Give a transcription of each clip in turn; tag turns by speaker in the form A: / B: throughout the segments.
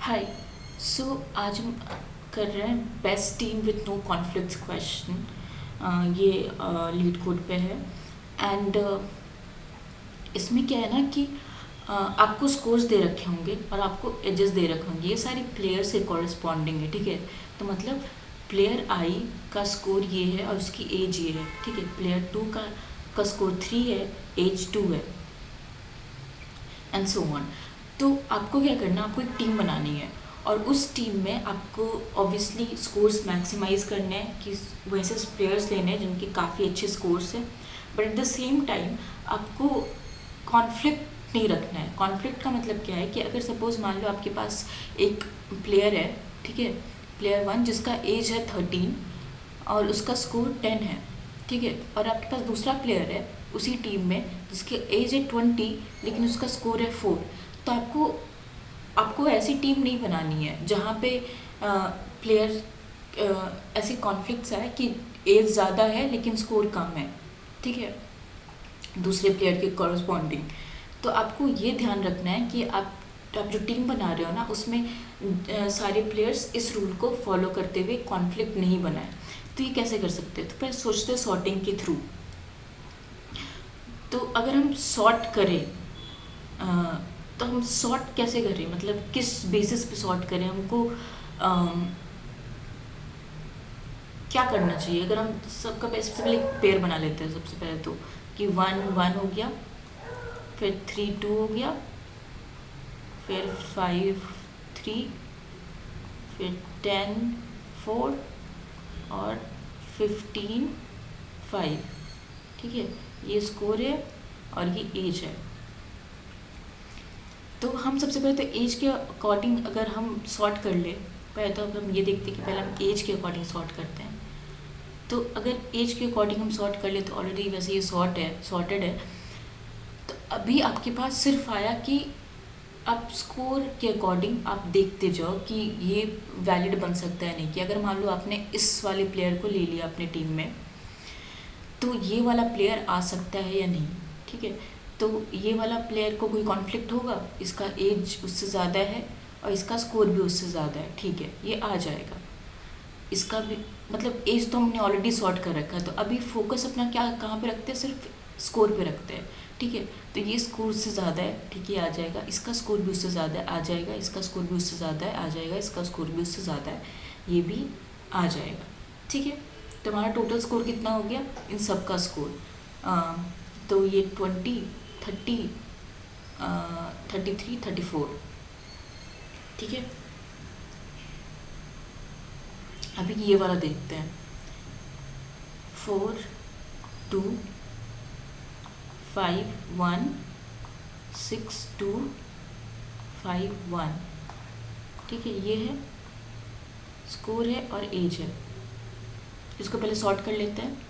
A: हाय। सो आज हम कर रहे हैं best team with no conflicts question. ये लीड कोड पे है। एंड इसमें क्या है ना कि आपको स्कोर्स दे रखे होंगे और आपको एजेस दे रखे होंगे। ये सारे प्लेयर से कॉरस्पॉन्डिंग है, ठीक है। तो मतलब प्लेयर आई का स्कोर ये है और उसकी एज ये है, ठीक है। प्लेयर टू का स्कोर 3 है, एज 2 है, एंड सो ऑन। तो आपको क्या करना है, आपको एक टीम बनानी है और उस टीम में आपको ऑब्वियसली स्कोर्स मैक्सिमाइज करने हैं कि वैसे प्लेयर्स लेने हैं जिनके काफ़ी अच्छे स्कोर्स हैं। But at the same time आपको कॉन्फ्लिक्ट नहीं रखना है। कॉन्फ्लिक्ट का मतलब क्या है कि अगर सपोज मान लो आपके पास एक प्लेयर है, ठीक है, प्लेयर 1 जिसका एज है 13 और उसका स्कोर 10 है, ठीक है। और आपके पास दूसरा प्लेयर है उसी टीम में जिसके एज है 20 लेकिन उसका स्कोर है 4। तो आपको ऐसी टीम नहीं बनानी है जहाँ पे प्लेयर ऐसे कॉन्फ्लिक्ट्स आए कि एज ज़्यादा है लेकिन स्कोर कम है, ठीक है, दूसरे प्लेयर के कॉरस्पॉन्डिंग। तो आपको ये ध्यान रखना है कि आप जो टीम बना रहे हो ना उसमें सारे प्लेयर्स इस रूल को फॉलो करते हुए कॉन्फ्लिक्ट नहीं बनाए। तो ये कैसे कर सकते हैं? तो पहले सोचते हैं सॉर्टिंग के थ्रू। तो अगर हम सॉर्ट करें तो हम सॉर्ट कैसे करें, मतलब किस बेसिस पे सॉर्ट करें, हमको क्या करना चाहिए? अगर हम सबसे पहले एक पेयर बना लेते हैं सबसे पहले तो कि 1 1 हो गया, फिर 3 2 हो गया, फिर 5 3, फिर 10 4 और 15 5, ठीक है। ये स्कोर है और ये एज है। तो हम सबसे पहले तो एज के अकॉर्डिंग अगर हम सॉर्ट कर ले, पहले तो हम ये देखते हैं कि पहले हम एज के अकॉर्डिंग सॉर्ट करते हैं। तो अगर एज के अकॉर्डिंग हम सॉर्ट कर ले तो ऑलरेडी वैसे ये सॉर्टेड है। तो अभी आपके पास सिर्फ आया कि आप स्कोर के अकॉर्डिंग आप देखते जाओ कि ये वैलिड बन सकता है नहीं। कि अगर मान लो आपने इस वाले प्लेयर को ले लिया अपनी टीम में तो ये वाला प्लेयर आ सकता है या नहीं, ठीक है। तो ये वाला प्लेयर को कोई कॉन्फ्लिक्ट होगा, इसका एज उससे ज़्यादा है और इसका स्कोर भी उससे ज़्यादा है, ठीक है, ये आ जाएगा। इसका भी मतलब एज तो हमने ऑलरेडी सॉर्ट कर रखा है। तो अभी फोकस अपना क्या कहाँ पे रखते हैं, सिर्फ स्कोर पे रखते हैं, ठीक है। तो ये स्कोर उससे ज़्यादा है, ठीक है, आ जाएगा। इसका स्कोर भी उससे ज़्यादा है, आ जाएगा। इसका स्कोर भी उससे ज़्यादा है, आ जाएगा। इसका स्कोर भी उससे ज़्यादा है, ये भी आ जाएगा, ठीक है। तो हमारा टोटल स्कोर कितना हो गया इन सब का स्कोर? तो ये 20 30 33 34, ठीक है। अभी ये वाला देखते हैं, 4 2 5 1 6 2 5 1, ठीक है। ये है स्कोर है और एज है। इसको पहले सॉर्ट कर लेते हैं।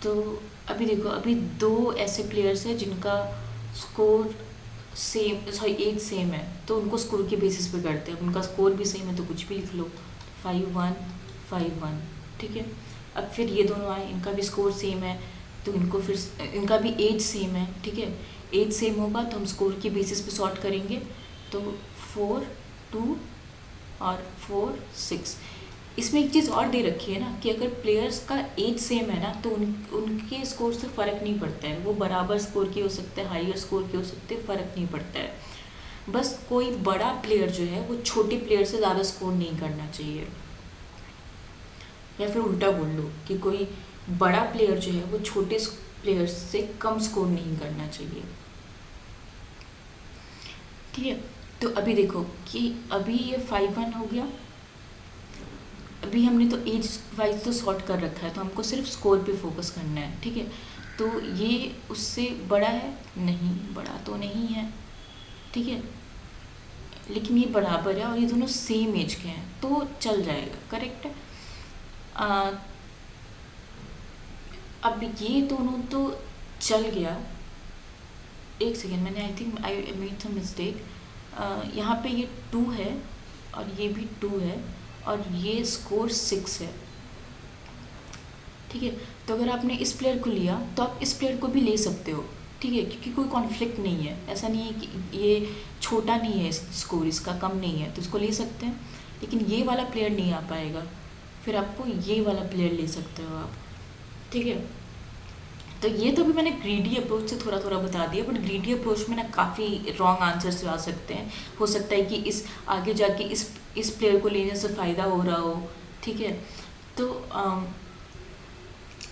A: तो अभी देखो, अभी 2 ऐसे प्लेयर्स हैं जिनका score same, sorry age same है, तो उनको स्कोर के बेसिस पे करते हैं। उनका स्कोर भी सेम है तो कुछ भी लिख लो, 5 1 5 1, ठीक है। अब फिर ये दोनों आए, इनका भी स्कोर सेम है तो इनको फिर इनका भी एज सेम है, ठीक है। एज सेम होगा तो हम स्कोर के बेसिस पे सॉर्ट करेंगे। तो 4 2 और 4 6। इसमें एक चीज़ और दे रखी है ना कि अगर प्लेयर्स का एज सेम है ना तो उनके स्कोर से फ़र्क नहीं पड़ता है। वो बराबर स्कोर के हो सकते हैं, हायर स्कोर के हो सकते हैं, फ़र्क नहीं पड़ता है। बस कोई बड़ा प्लेयर जो है वो छोटे प्लेयर से ज़्यादा स्कोर नहीं करना चाहिए, या फिर उल्टा बोल लो कि कोई बड़ा प्लेयर जो है वो छोटे प्लेयर से कम स्कोर नहीं करना चाहिए, ठीक है। तो अभी देखो कि अभी ये 5 1 हो गया। अभी हमने तो एज वाइज तो सॉर्ट कर रखा है तो हमको सिर्फ स्कोर पे फोकस करना है, ठीक है। तो ये उससे बड़ा है नहीं, बड़ा तो नहीं है, ठीक है, लेकिन ये बराबर है और ये दोनों सेम एज के हैं तो चल जाएगा, करेक्ट है। अब ये दोनों तो चल गया। एक सेकेंड, मैंने I think I made some mistake. यहाँ पे ये 2 है और ये भी 2 है और ये स्कोर 6 है, ठीक है। तो अगर आपने इस प्लेयर को लिया तो आप इस प्लेयर को भी ले सकते हो, ठीक है, क्योंकि कोई कॉन्फ्लिक्ट नहीं है। ऐसा नहीं है कि ये छोटा नहीं है, स्कोर इसका कम नहीं है तो इसको ले सकते हैं। लेकिन ये वाला प्लेयर नहीं आ पाएगा, फिर आपको ये वाला प्लेयर ले सकते हो आप, ठीक है। तो ये तो भी मैंने ग्रीडी अप्रोच से थोड़ा थोड़ा बता दिया, बट ग्रीडी अप्रोच में ना काफ़ी रॉन्ग आंसर्स आ सकते हैं। हो सकता है कि इस आगे जाके इस प्लेयर को लेने से फ़ायदा हो रहा हो, ठीक है। तो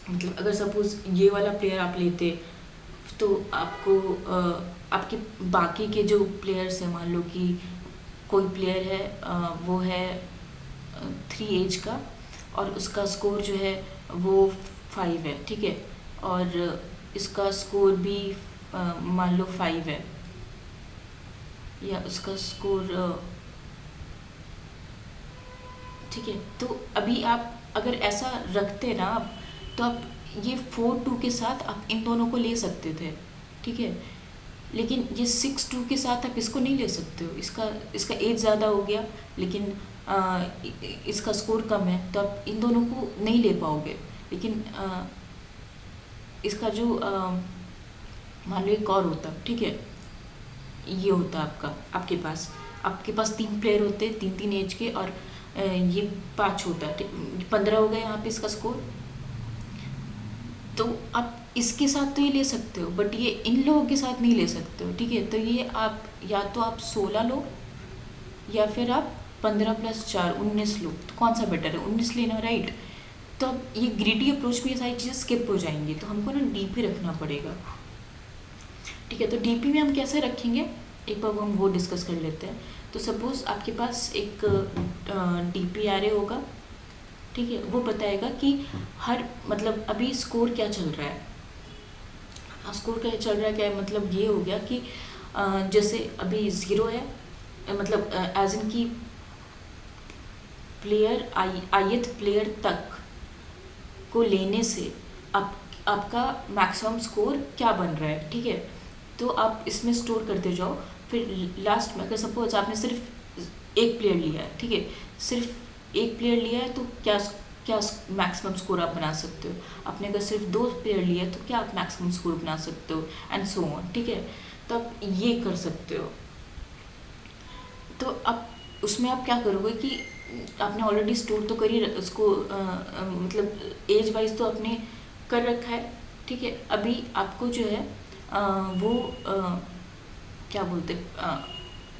A: मतलब अगर सपोज़ ये वाला प्लेयर आप लेते तो आपको आपके बाकी के जो प्लेयर्स हैं, मान लो कि कोई प्लेयर है वो है 3 एज का और उसका स्कोर जो है वो 5 है, ठीक है, और इसका स्कोर भी मान लो 5 है, या उसका स्कोर ठीक है। तो अभी आप अगर ऐसा रखते ना आप, तो आप ये 4-2 के साथ आप इन दोनों को ले सकते थे, ठीक है। लेकिन ये 6-2 के साथ आप इसको नहीं ले सकते हो, इसका एज ज़्यादा हो गया लेकिन इसका स्कोर कम है, तो आप इन दोनों को नहीं ले पाओगे। लेकिन इसका जो मान लो एक और होता, ठीक है, ये होता आपके पास 3 प्लेयर होते, 3-3 एज के, और ये 5 होता है, 15 हो गया यहाँ पे इसका स्कोर। तो आप इसके साथ तो ये ले सकते हो, बट ये इन लोगों के साथ नहीं ले सकते हो, ठीक है। तो ये आप या तो आप 16 लो या फिर आप 15 + 4 19 लो, तो कौन सा बेटर है? 19 लेना, राइट। तो अब ये ग्रीडी अप्रोच में ये सारी चीज़ें स्किप हो जाएंगी, तो हमको ना डीपी रखना पड़ेगा, ठीक है। तो डीपी में हम कैसे रखेंगे, एक बार हम वो डिस्कस कर लेते हैं। तो सपोज़ आपके पास एक डीपी आ रहे होगा, ठीक है, वो बताएगा कि मतलब अभी स्कोर क्या चल रहा है। स्कोर क्या चल रहा है, क्या है मतलब ये हो गया कि जैसे अभी 0 है, मतलब एज इन की प्लेयर आयत प्लेयर तक को लेने से आपका मैक्सिमम स्कोर क्या बन रहा है, ठीक है। तो आप इसमें स्टोर करते जाओ, फिर लास्ट में अगर सपोज आपने सिर्फ एक प्लेयर लिया है, ठीक है, सिर्फ एक प्लेयर लिया है, तो क्या मैक्सिमम स्कोर आप बना सकते हो। आपने अगर सिर्फ 2 प्लेयर लिया है तो क्या आप मैक्सिमम स्कोर बना सकते हो, एंड सो ऑन, ठीक है। तो आप ये कर सकते हो। तो अब उसमें आप क्या करोगे कि आपने ऑलरेडी स्टोर तो करी उसको मतलब एज वाइज तो आपने कर रखा है, ठीक है। अभी आपको जो है वो क्या बोलते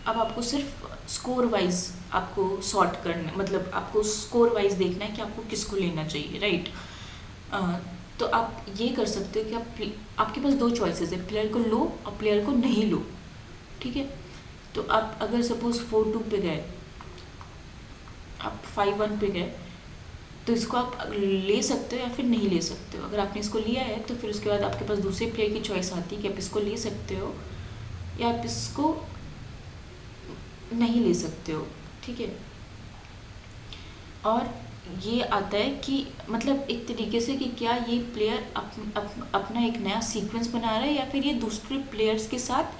A: अब आपको सिर्फ स्कोर वाइज आपको सॉर्ट करना, मतलब आपको स्कोर वाइज देखना है कि आपको किसको लेना चाहिए, राइट। तो आप ये कर सकते हो कि आपके पास 2 चॉइसेस है, प्लेयर को लो और प्लेयर को नहीं लो, ठीक है। तो आप अगर सपोज 4-2 पे गए, आप 5-1 पे गए, तो इसको आप ले सकते हो या फिर नहीं ले सकते हो। अगर आपने इसको लिया है तो फिर उसके बाद आपके पास दूसरे प्लेयर की चॉइस आती है कि आप इसको ले सकते हो या आप इसको नहीं ले सकते हो, ठीक है। और ये आता है कि मतलब एक तरीके से कि क्या ये प्लेयर अपना एक नया सीक्वेंस बना रहा है या फिर ये दूसरे प्लेयर्स के साथ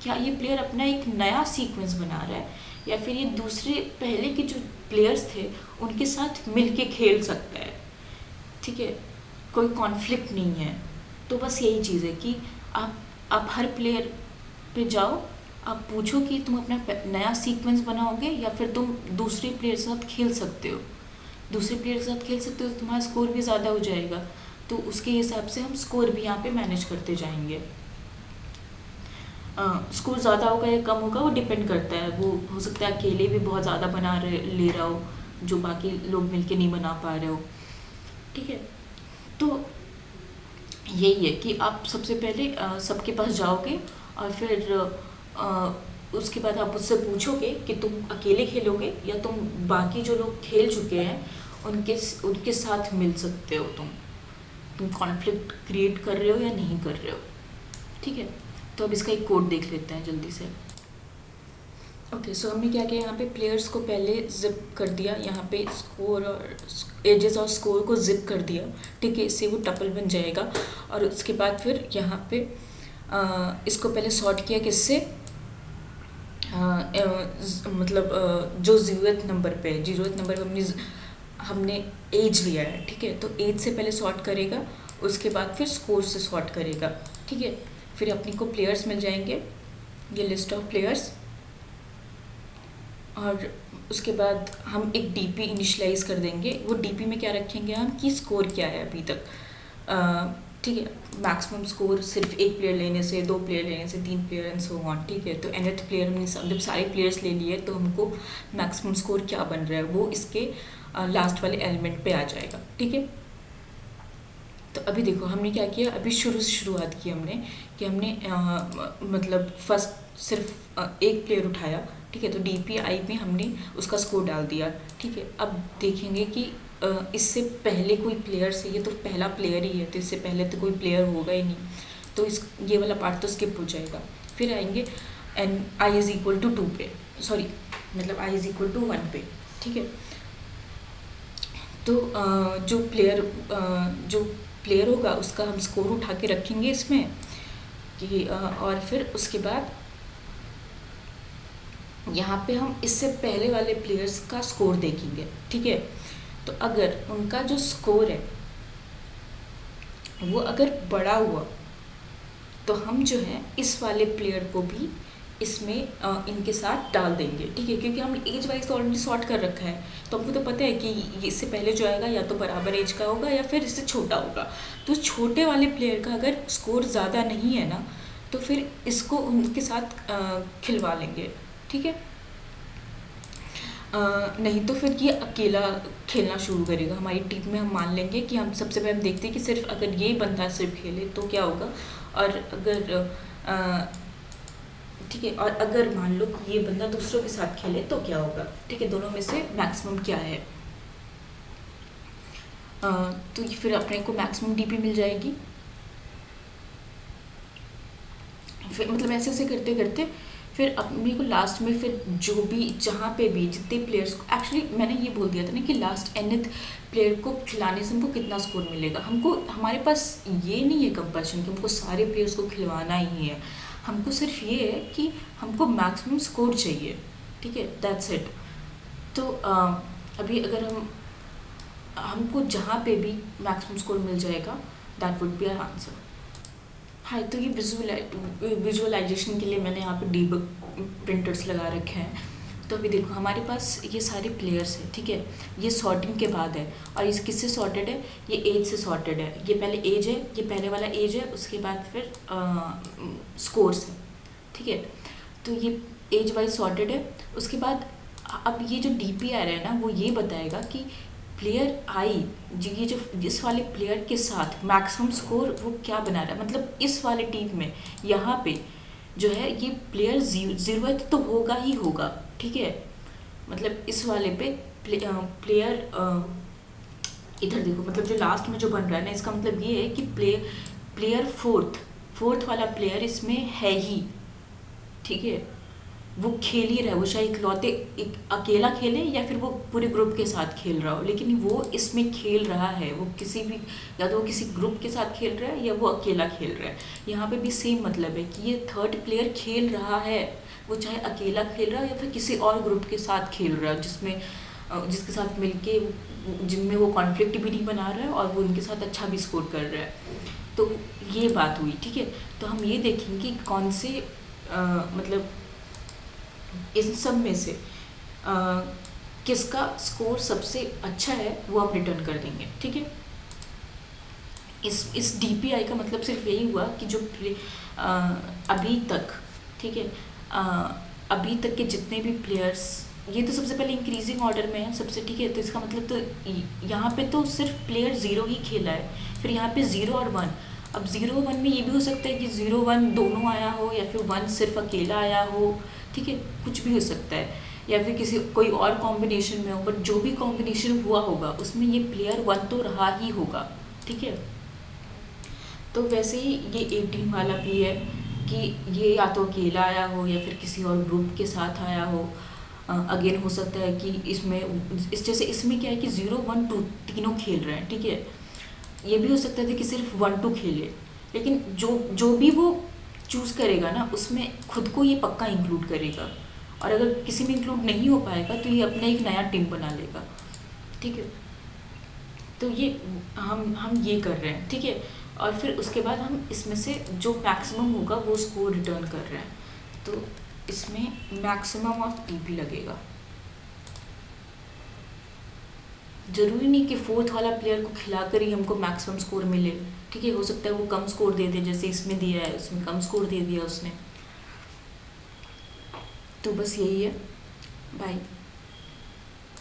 A: क्या ये प्लेयर अपना एक नया सीक्वेंस बना रहा है या फिर ये दूसरे पहले के जो प्लेयर्स थे उनके साथ मिलके खेल सकता है, ठीक है। कोई कॉन्फ्लिक्ट नहीं है। तो बस यही चीज़ है कि आप हर प्लेयर पे जाओ, आप पूछो कि तुम अपना नया सीक्वेंस बनाओगे या फिर तुम दूसरे प्लेयर के साथ खेल सकते हो। दूसरे प्लेयर के साथ खेल सकते हो तो तुम्हारा स्कोर भी ज़्यादा हो जाएगा, तो उसके हिसाब से हम स्कोर भी यहाँ पे मैनेज करते जाएंगे। स्कोर ज़्यादा होगा या कम होगा वो डिपेंड करता है, वो हो सकता है अकेले भी बहुत ज़्यादा ले रहा हो जो बाकी लोग मिलके नहीं बना पा रहे हो, ठीक है। तो यही है कि आप सबसे पहले सबके पास जाओगे और फिर उसके बाद आप उससे पूछोगे कि तुम अकेले खेलोगे या तुम बाकी जो लोग खेल चुके हैं उनके साथ मिल सकते हो, तुम कॉन्फ्लिक्ट क्रिएट कर रहे हो या नहीं कर रहे हो, ठीक है। तो अब इसका एक कोड देख लेते हैं जल्दी से। ओके, सो हमने क्या किया, यहाँ पे प्लेयर्स को पहले जिप कर दिया, यहाँ पे स्कोर और एजेस और स्कोर को जिप कर दिया, ठीक है। इससे वो टपल बन जाएगा और उसके बाद फिर यहाँ पे इसको पहले सॉर्ट किया किससे, मतलब जो 0th नंबर पे हमने एज लिया है, ठीक है। तो एज से पहले सॉर्ट करेगा, उसके बाद फिर स्कोर से सॉर्ट करेगा, ठीक है। फिर अपने को प्लेयर्स मिल जाएंगे ये लिस्ट ऑफ प्लेयर्स, और उसके बाद हम एक डीपी इनिशियलाइज कर देंगे। वो डीपी में क्या रखेंगे हम कि स्कोर क्या है अभी तक, ठीक है। मैक्सिमम स्कोर सिर्फ एक प्लेयर लेने से, दो प्लेयर लेने से, तीन प्लेयर एंड सो ऑन, ठीक है। तो nth प्लेयर हमने जब सारे प्लेयर्स ले लिए तो हमको मैक्सिमम स्कोर क्या बन रहा है वो इसके लास्ट वाले एलिमेंट पे आ जाएगा, ठीक है। तो अभी देखो हमने क्या किया, अभी शुरू से शुरुआत की हमने कि हमने मतलब फर्स्ट सिर्फ एक प्लेयर उठाया, ठीक है। तो DPI में हमने उसका स्कोर डाल दिया, ठीक है। अब देखेंगे कि इससे पहले कोई प्लेयर से, ये तो पहला प्लेयर ही है तो इससे पहले तो कोई प्लेयर होगा ही नहीं, तो इस ये वाला पार्ट तो स्किप हो जाएगा। फिर आएंगे n I is equal to 2 पे, सॉरी मतलब I इज़ इक्वल टू 1 पे, ठीक है। तो जो प्लेयर होगा उसका हम स्कोर उठा के रखेंगे इसमें कि और फिर उसके बाद यहाँ पे हम इससे पहले वाले प्लेयर्स का स्कोर देखेंगे, ठीक है। तो अगर उनका जो स्कोर है वो अगर बड़ा हुआ तो हम जो है इस वाले प्लेयर को भी इसमें इनके साथ डाल देंगे, ठीक है। क्योंकि हम एज वाइज तो ऑलरेडी सॉर्ट कर रखा है, तो हमको तो पता है कि इससे पहले जो आएगा या तो बराबर एज का होगा या फिर इससे छोटा होगा। तो छोटे वाले प्लेयर का अगर स्कोर ज़्यादा नहीं है ना तो फिर इसको उनके साथ खिलवा लेंगे, ठीक है। नहीं तो फिर ये अकेला खेलना शुरू करेगा हमारी टीम में। हम मान लेंगे कि हम सबसे पहले हम देखते हैं कि सिर्फ अगर ये बंदा सिर्फ खेले तो क्या होगा, और अगर ठीक है, और अगर मान लो कि ये बंदा दूसरों के साथ खेले तो क्या होगा, ठीक है। दोनों में से मैक्सिमम क्या है, तो ये फिर अपने को मैक्सिमम DP मिल जाएगी। फिर मतलब ऐसे ऐसे करते करते फिर अपने को लास्ट में फिर जो भी जहाँ पे भी जितने प्लेयर्स को, एक्चुअली मैंने ये बोल दिया था ना कि लास्ट nth प्लेयर को खिलाने से हमको कितना स्कोर मिलेगा। हमको हमारे पास ये नहीं है कंपल्शन कि हमको सारे प्लेयर्स को खिलवाना ही है, हमको सिर्फ ये है कि हमको मैक्सिमम स्कोर चाहिए, ठीक है, दैट्स इट। तो अभी अगर हमको जहाँ पे भी मैक्सिमम स्कोर मिल जाएगा that would be our answer. हाँ, तो ये विजुअलाइजेशन के लिए मैंने यहाँ पे डीबग प्रिंटर्स लगा रखे हैं। तो अभी देखो हमारे पास ये सारे प्लेयर्स हैं, ठीक है। ये सॉर्टिंग के बाद है, और इस किससे सॉर्टेड है, ये एज से सॉर्टेड है। ये पहले एज है, ये पहले वाला एज है, उसके बाद फिर स्कोर्स है, ठीक है। तो ये एज वाइज सॉर्टेड है। उसके बाद अब ये जो DPI है ना वो ये बताएगा कि प्लेयर आई ये जो इस वाले प्लेयर के साथ मैक्सिमम स्कोर वो क्या बना रहा है। मतलब इस वाले टीम में यहाँ पे जो है ये प्लेयर ज़रूरत तो होगा ही होगा, ठीक है। मतलब इस वाले पे प्लेयर इधर देखो, मतलब जो लास्ट में जो बन रहा है ना इसका मतलब ये है कि प्लेयर फोर्थ वाला प्लेयर इसमें है ही, ठीक है। वो खेल ही रहा है, वो चाहे इकलौते अकेला खेले या फिर वो पूरे ग्रुप के साथ खेल रहा हो, लेकिन वो इसमें खेल रहा है। वो किसी भी, या तो वो किसी ग्रुप के साथ खेल रहा है या वो अकेला खेल रहा है। यहाँ पे भी सेम मतलब है कि ये थर्ड प्लेयर खेल रहा है, वो चाहे अकेला खेल रहा है या फिर किसी और ग्रुप के साथ खेल रहा है जिसके साथ मिलके जिनमें वो कॉन्फ्लिक्ट भी नहीं बना रहा है और वो उनके साथ अच्छा भी स्कोर कर रहा है। तो ये बात हुई, ठीक है। तो हम ये देखेंगे कि कौन से मतलब इन सब में से किसका स्कोर सबसे अच्छा है वो आप रिटर्न कर देंगे, ठीक है। इस DPI का मतलब सिर्फ यही हुआ कि जो अभी तक, ठीक है, अभी तक के जितने भी प्लेयर्स, ये तो सबसे पहले इंक्रीजिंग ऑर्डर में है सबसे, ठीक है। तो इसका मतलब तो यहाँ पे तो सिर्फ प्लेयर 0 ही खेला है, फिर यहाँ पे 0 और 1। अब 0 और 1 में ये भी हो सकता है कि 0 1 दोनों आया हो या फिर 1 सिर्फ अकेला आया हो, ठीक है, कुछ भी हो सकता है, या फिर कोई और कॉम्बिनेशन में हो। बट जो भी कॉम्बिनेशन हुआ होगा उसमें ये प्लेयर 1 तो रहा ही होगा, ठीक है। तो वैसे ही ये 18 वाला भी है कि ये या तो अकेला आया हो या फिर किसी और ग्रुप के साथ आया हो। अगेन हो सकता है कि जैसे इसमें क्या है कि 0 1 2 तीनों खेल रहे हैं, ठीक है। ये भी हो सकता है कि सिर्फ 1 2 खेले, लेकिन जो भी वो चूज़ करेगा ना उसमें खुद को ये पक्का इंक्लूड करेगा, और अगर किसी में इंक्लूड नहीं हो पाएगा तो ये अपना एक नया टीम बना लेगा, ठीक है। तो ये हम ये कर रहे हैं, ठीक है। और फिर उसके बाद हम इसमें से जो मैक्सिमम होगा वो स्कोर रिटर्न कर रहे हैं। तो इसमें मैक्सिमम ऑफ पीपी लगेगा। ज़रूरी नहीं कि फोर्थ वाला प्लेयर को खिलाकर ही हमको मैक्सिमम स्कोर मिले, ठीक है, हो सकता है वो कम स्कोर दे दे, जैसे इसमें दिया है, उसमें कम स्कोर दे दिया उसने। तो बस यही है। बाय।